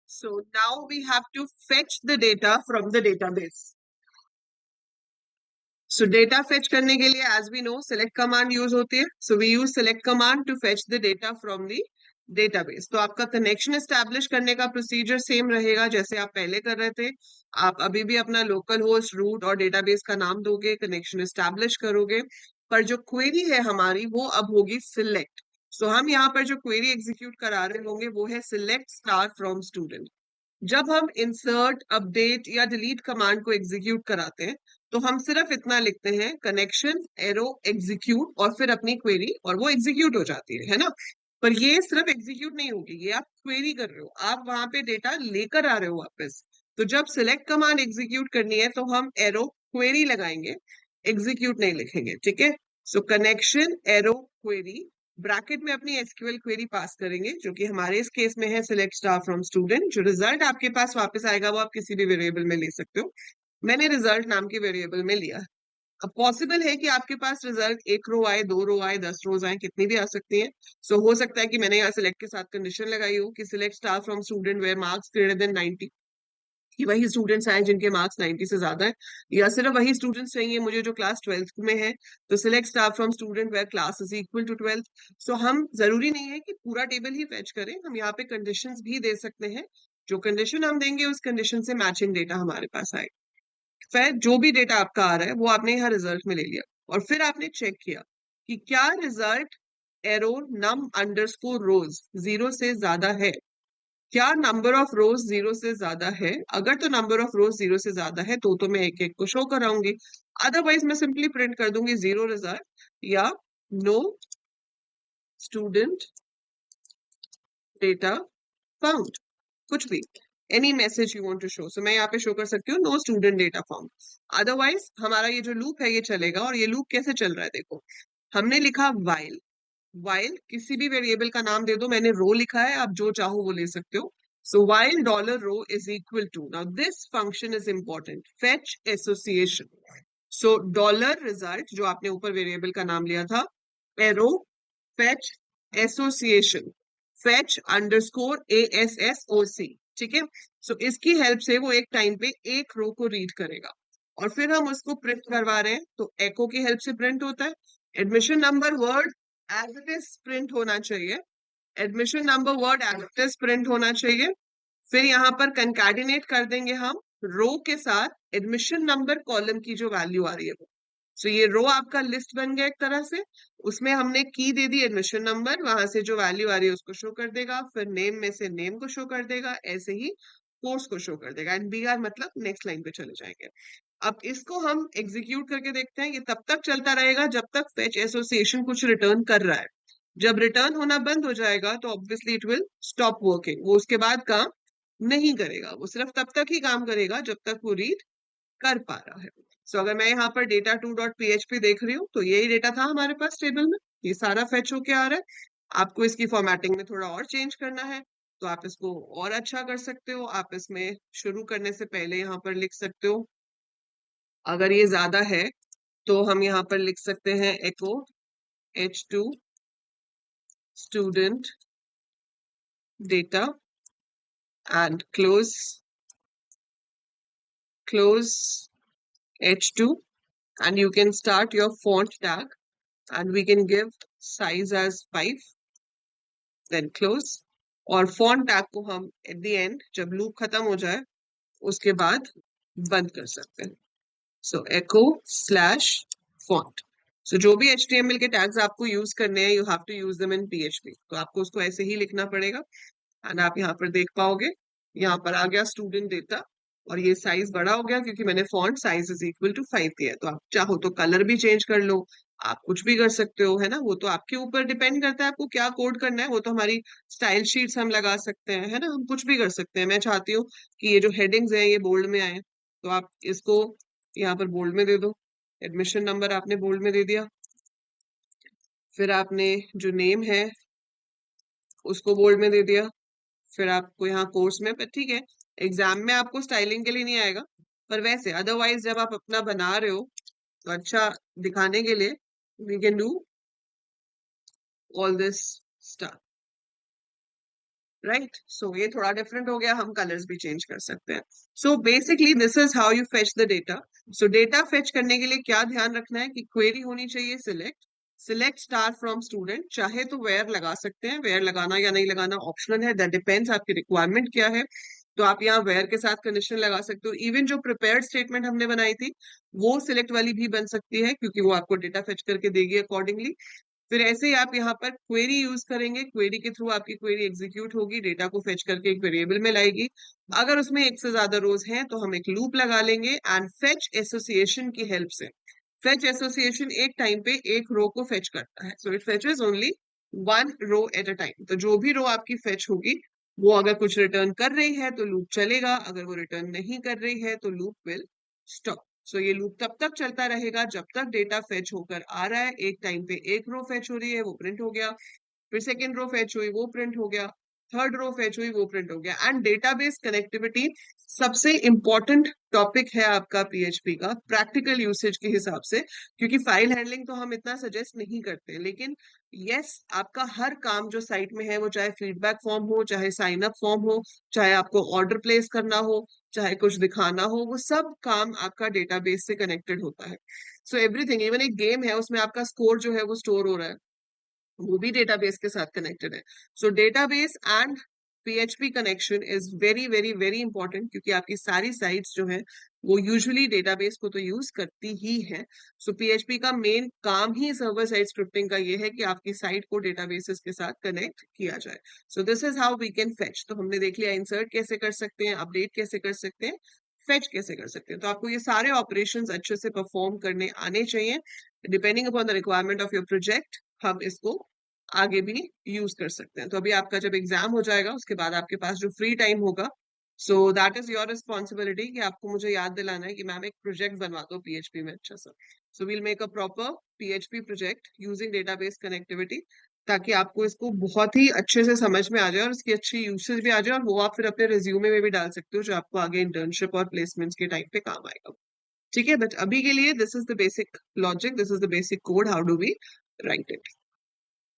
So now we have to fetch the data from the database. So data fetch करने के लिए as we know select command use होती है. So we use select command to fetch the data from the database. तो आपका connection establish करने का procedure same रहेगा जैसे आप पहले कर रहे थे. आप अभी भी अपना लोकल होस्ट रूट और डेटाबेस का नाम दोगे, कनेक्शन एस्टैब्लिश करोगे, पर जो क्वेरी है हमारी वो अब होगी सिलेक्ट. सो हम यहाँ पर जो क्वेरी एग्जीक्यूट करा रहे होंगे वो है सिलेक्ट स्टार फ्रॉम स्टूडेंट. जब हम इंसर्ट अपडेट या डिलीट कमांड को एग्जीक्यूट कराते हैं तो हम सिर्फ इतना लिखते हैं कनेक्शन एरो एग्जीक्यूट और फिर अपनी क्वेरी, और वो एग्जीक्यूट हो जाती है ना. पर ये सिर्फ एग्जीक्यूट नहीं होगी, ये आप क्वेरी कर रहे हो, आप वहां पे डेटा लेकर आ रहे हो वापस. तो जब सिलेक्ट कमांड एग्जीक्यूट करनी है तो हम एरो क्वेरी लगाएंगे, एग्जीक्यूट नहीं लिखेंगे. ठीक है. सो कनेक्शन एरो क्वेरी ब्रैकेट में अपनी एसक्यूएल क्वेरी पास करेंगे जो कि हमारे इस केस में है सिलेक्ट स्टार फ्रॉम स्टूडेंट. जो रिजल्ट आपके पास वापस आएगा वो आप किसी भी वेरिएबल में ले सकते हो. मैंने रिजल्ट नाम के वेरिएबल में लिया. अब पॉसिबल है कि आपके पास रिजल्ट 1 रो आए, 2 रो आए, 10 रोज आए, कितनी भी आ सकती है. सो हो सकता है कि मैंने यहाँ सिलेक्ट के साथ कंडीशन लगाई हो कि select star from student where marks greater than 90, कि वही स्टूडेंट्स आए जिनके मार्क्स 90 से ज्यादा है, या सिर्फ वही स्टूडेंट्स चाहिए मुझे जो क्लास 12th में है. तो select star from student where class is equal to 12th. So हम जरूरी नहीं है कि पूरा टेबल ही फेच करें, हम यहाँ पे कंडीशंस भी दे सकते हैं. जो कंडीशन हम देंगे उस कंडीशन से मैचिंग डेटा हमारे पास आएगा. फिर जो भी डेटा आपका आ रहा है वो आपने यहाँ रिजल्ट में ले लिया और फिर आपने चेक किया कि क्या रिजल्ट एरो नम अंडरस्कोर रोज 0 से ज्यादा है. क्या नंबर ऑफ रोज 0 से ज्यादा है. अगर तो नंबर ऑफ रोज 0 से ज्यादा है तो मैं एक एक को शो कराऊंगी, अदरवाइज मैं सिंपली प्रिंट कर दूंगी 0 रिजल्ट या नो स्टूडेंट डेटा फाउंड, कुछ भी, any message you want to show. So मैं यहाँ पे शो कर सकती हूँ no student data found. Otherwise हमारा ये जो लूप है ये चलेगा, और ये लूप कैसे चल रहा है देखो. हमने लिखा वाइल. वाइल किसी भी वेरिएबल का नाम दे दो, मैंने रो लिखा है, आप जो चाहो वो ले सकते हो. So while dollar row is equal to, now this function is important, fetch association. So dollar result जो आपने ऊपर वेरिएबल का नाम लिया था, arrow fetch association, fetch underscore ASSOC. ठीक है. सो इसकी हेल्प से वो एक टाइम पे एक रो को रीड करेगा और फिर हम उसको प्रिंट करवा रहे हैं तो एको की हेल्प से प्रिंट होता है. Admission number word as it is print होना चाहिए, admission number word as it is print होना चाहिए. फिर यहाँ पर कंकैटिनेट कर देंगे हम रो के साथ एडमिशन नंबर कॉलम की जो वैल्यू आ रही है वो. सो ये रो आपका लिस्ट बन गया एक तरह से, उसमें हमने की दे दी एडमिशन नंबर, वहां से जो वैल्यू आ रही है उसको शो कर देगा, फिर नेम में से नेम को शो कर देगा, ऐसे ही कोर्स को शो कर देगा. एंड BR मतलब नेक्स्ट लाइन पे चले जाएंगे. अब इसको हम एग्जीक्यूट करके देखते हैं. ये तब तक चलता रहेगा जब तक फेच एसोसिएशन कुछ रिटर्न कर रहा है. जब रिटर्न होना बंद हो जाएगा तो obviously it will stop working, वो उसके बाद काम नहीं करेगा, वो सिर्फ तब तक ही काम करेगा जब तक वो रीड कर पा रहा है. सो अगर मैं यहाँ पर डेटा 2.php देख रही हूँ तो यही डेटा था हमारे पास टेबल में, ये सारा फेच होके आ रहा है. आपको इसकी फॉर्मेटिंग में थोड़ा और चेंज करना है तो आप इसको और अच्छा कर सकते हो. आप इसमें शुरू करने से पहले यहाँ पर लिख सकते हो, अगर ये ज्यादा है तो हम यहाँ पर लिख सकते हैं echo h2 student data and close h2, and you can start your font tag and we can give size as 5, then close. और font tag को हम at the end जब loop खत्म हो जाए उसके बाद बंद कर सकते हैं. So echo slash font. So जो भी HTML के टैग्स आपको यूज करने हैं, you have to use them in PHP. तो आपको उसको ऐसे ही लिखना पड़ेगा. एंड आप यहाँ पर देख पाओगे यहाँ पर आ गया स्टूडेंट डेटा, और ये साइज बड़ा हो गया क्योंकि मैंने font size is equal to 5 दिया है. तो आप चाहो तो कलर भी चेंज कर लो, आप कुछ भी कर सकते हो, है ना. वो तो आपके ऊपर डिपेंड करता है आपको क्या कोड करना है. वो तो हमारी स्टाइल शीट्स हम लगा सकते हैं, है ना, हम कुछ भी कर सकते हैं. मैं चाहती हूँ कि ये जो हेडिंग्स हैं ये बोल्ड में आए, तो आप इसको यहाँ पर बोल्ड में दे दो. एडमिशन नंबर आपने बोल्ड में दे दिया, फिर आपने जो नेम है उसको बोल्ड में दे दिया, फिर आपको यहाँ कोर्स में, पर ठीक है एग्जाम में आपको स्टाइलिंग के लिए नहीं आएगा, पर वैसे अदरवाइज जब आप अपना बना रहे हो तो अच्छा दिखाने के लिए we can do all this stuff. Right. So ये थोड़ा डिफरेंट हो गया, हम कलर्स भी चेंज कर सकते हैं। So basically this is how you fetch the data. So data fetch करने के लिए क्या ध्यान रखना है कि क्वेरी होनी चाहिए select, select star from student. चाहे तो वेयर लगा सकते हैं, वेयर लगाना या नहीं लगाना ऑप्शनल है, दैट डिपेंड्स आपकी रिक्वायरमेंट क्या है। तो आप यहाँ वेयर के साथ कंडीशन लगा सकते हो। इवन जो प्रिपेयर्ड स्टेटमेंट हमने बनाई थी वो सिलेक्ट वाली भी बन सकती है, क्योंकि वो आपको डेटा फेच करके देगी अकॉर्डिंगली। फिर ऐसे ही आप यहाँ पर क्वेरी यूज करेंगे, क्वेरी के थ्रू आपकी क्वेरी एग्जीक्यूट होगी, डेटा को फेच करके एक वेरिएबल में लाएगी। अगर उसमें एक से ज्यादा रोज हैं तो हम एक लूप लगा लेंगे एंड फेच एसोसिएशन की हेल्प से। फेच एसोसिएशन एक टाइम पे एक रो को फेच करता है, so it fetches only one row at a time. तो जो भी रो आपकी फेच होगी वो अगर कुछ रिटर्न कर रही है तो लूप चलेगा, अगर वो रिटर्न नहीं कर रही है तो लूप विल स्टॉप। सो ये लूप तब तक चलता रहेगा जब तक डेटा फेच होकर आ रहा है। एक टाइम पे एक रो फेच हो रही है, वो प्रिंट हो गया। फिर सेकेंड रो फेच हुई, वो प्रिंट हो गया। थर्ड रो फेच हुई, वो प्रिंट हो गया। एंड डेटाबेस कनेक्टिविटी सबसे इंपॉर्टेंट टॉपिक है आपका पीएचपी का प्रैक्टिकल यूसेज के हिसाब से, क्योंकि फाइल हैंडलिंग तो हम इतना सजेस्ट नहीं करते, लेकिन यस आपका हर काम जो साइट में है, वो चाहे फीडबैक फॉर्म हो, चाहे साइन अप फॉर्म हो, चाहे आपको ऑर्डर प्लेस करना हो, चाहे कुछ दिखाना हो, वो सब काम आपका डेटाबेस से कनेक्टेड होता है। सो एवरीथिंग, इवन एक गेम है उसमें आपका स्कोर जो है वो स्टोर हो रहा है, वो भी डेटाबेस के साथ कनेक्टेड है। सो database and PHP connection is very very very important, क्योंकि आपकी सारी साइट्स जो है वो यूजुअली डेटाबेस को तो यूज करती ही है। सो पीएचपी का मेन काम ही सर्वर साइड स्क्रिप्टिंग का ये है कि आपकी साइट को डेटाबेसेस के साथ कनेक्ट किया जाए। So this is how we can fetch. तो हमने देख लिया इंसर्ट कैसे कर सकते हैं, अपडेट कैसे कर सकते हैं, फेच कैसे कर सकते हैं। तो आपको ये सारे ऑपरेशंस अच्छे से परफॉर्म करने आने चाहिए। Depending upon the requirement of your project हम इसको आगे भी यूज कर सकते हैं। तो अभी आपका जब एग्जाम हो जाएगा उसके बाद आपके पास जो फ्री टाइम होगा, so that is your responsibility कि आपको मुझे याद दिलाना है कि मैम एक प्रोजेक्ट बनवा दो पीएचपी में अच्छा सा। So we'll make a proper PHP project using database connectivity, ताकि आपको इसको बहुत ही अच्छे से समझ में आ जाए और इसकी अच्छी यूसेज भी आ जाए, और वो आप फिर अपने रिज्यूमे में भी डाल सकते हो, जो आपको आगे इंटर्नशिप और प्लेसमेंट्स के टाइम पे काम आएगा। ठीक है, बट अभी के लिए this is the basic logic, this is the basic code, how do we write it.